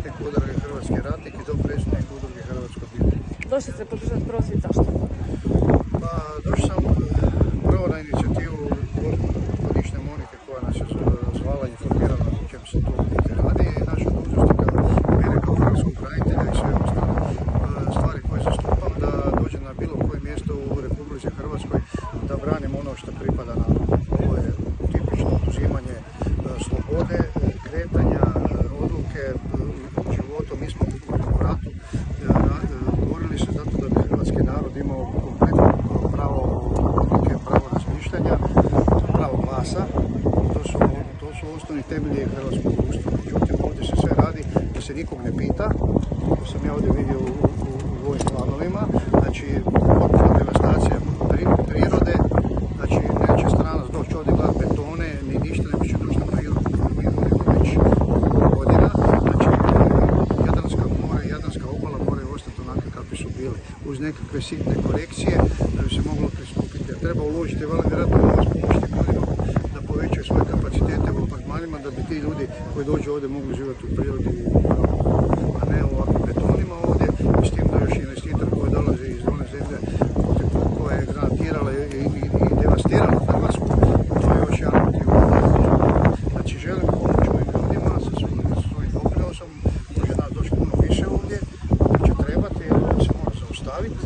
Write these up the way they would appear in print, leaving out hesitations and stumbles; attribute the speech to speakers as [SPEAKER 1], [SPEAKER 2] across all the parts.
[SPEAKER 1] predsjednik udruge Hrvatski ratnik i dopredsjednik udruge Hrvatsko bilje.
[SPEAKER 2] Došli ste podržati prosvjed, zašto?
[SPEAKER 1] Pa došao sam prvo na inicijativu godišnje Monike koja nas je zvala i informirala o čem se tu radi i naša dužnost kao mene kao hrvatskog branitelja i sve ostale stvari koje zastupam da dođe na bilo koje mjesto u Republici Hrvatskoj da branim ono što pripada na ovo je tipično oduzimanje slobode, kretanja, odluke u životu. Mi smo u ratu borili se zato da bi hrvatski narod imao kompletno pravo odluke, pravo razmišljanja, pravo glasa. To su osnovni temelji hrvatskog društva. Međutim, ovdje se sve radi da se nikog ne pita. To sam ja ovdje vidio u ovim planovima. Znači, potpuna devastacija prirode. Znači, neće stranac doći ovdje gledati betone, ni ništa, nego će doći na prirodu već godina. Znači, Jadranska obala moraju ostati onakve kakve su bile. Uz nekakve sitne korekcije da bi se moglo pristupiti. Treba uložiti vjerojatno novac pomoćnim ljudima da povećaju svoje kapacitete u apartmanima, da bi ti ljudi koji dođu ovdje mogli živjeti u prirodi, a ne u ovakvim betonima ovdje. I s tim da još investitor koji dolazi iz one zemlje koja je granatirala i devastirala Hrvatsku, to je još jedan motiv. Znači želim pomoći ovim ljudima sa svojim doprinosom, može nas doći puno više ovdje, će trebati, se mora zaustaviti,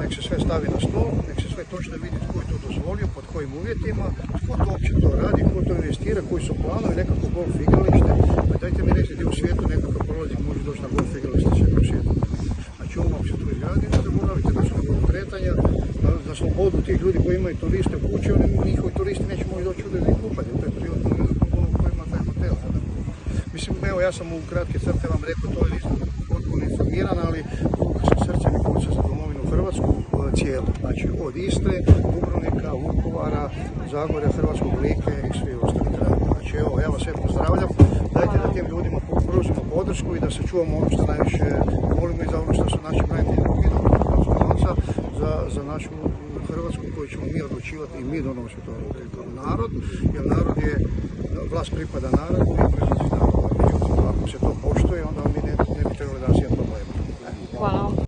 [SPEAKER 1] nek se sve stavi na stol, nek se sve točno vidi tko je to dozvolio, pod kojim uvjetima, tko to uopće to radi, tko to investira, koji su planovi, nekako golf igralište. Pa dajte mi reći gdje u svijetu nekakav prolaznik može doći na golf igralište u svijetu. Znači ovo se tu izgradi, ne zaboravite na slobodu kretanja, na slobodu tih ljudi koji imaju turiste u kući, njihovi turisti neće moći doći ovdje da ih kupati, to je prirodno koji ima taj hotel. Mislim, evo ja sam u kratke crte vam rekao, to je potpuno informiran, ali srce mi kuća za domovinu Hrvatsku cijelu. Znači od Istre, Dubrovnika, Vukovara, Zagorja, Hrvatskog Like i svi ostali krajevi. Znači evo, ja vas sve pozdravljam, dajte da tim ljudima pružimo podršku i da se čuvamo ono što najviše volimo i za ono što su naši branitelji novca za našu Hrvatsku koju ćemo mi odlučivati i mi donositi odluke kao narod, jer narod je, vlast pripada narodu i proizlazi iz naroda. Međutim, ako se to poštuje, onda mi ne bi trebali danas imati problema.
[SPEAKER 2] Hvala vam.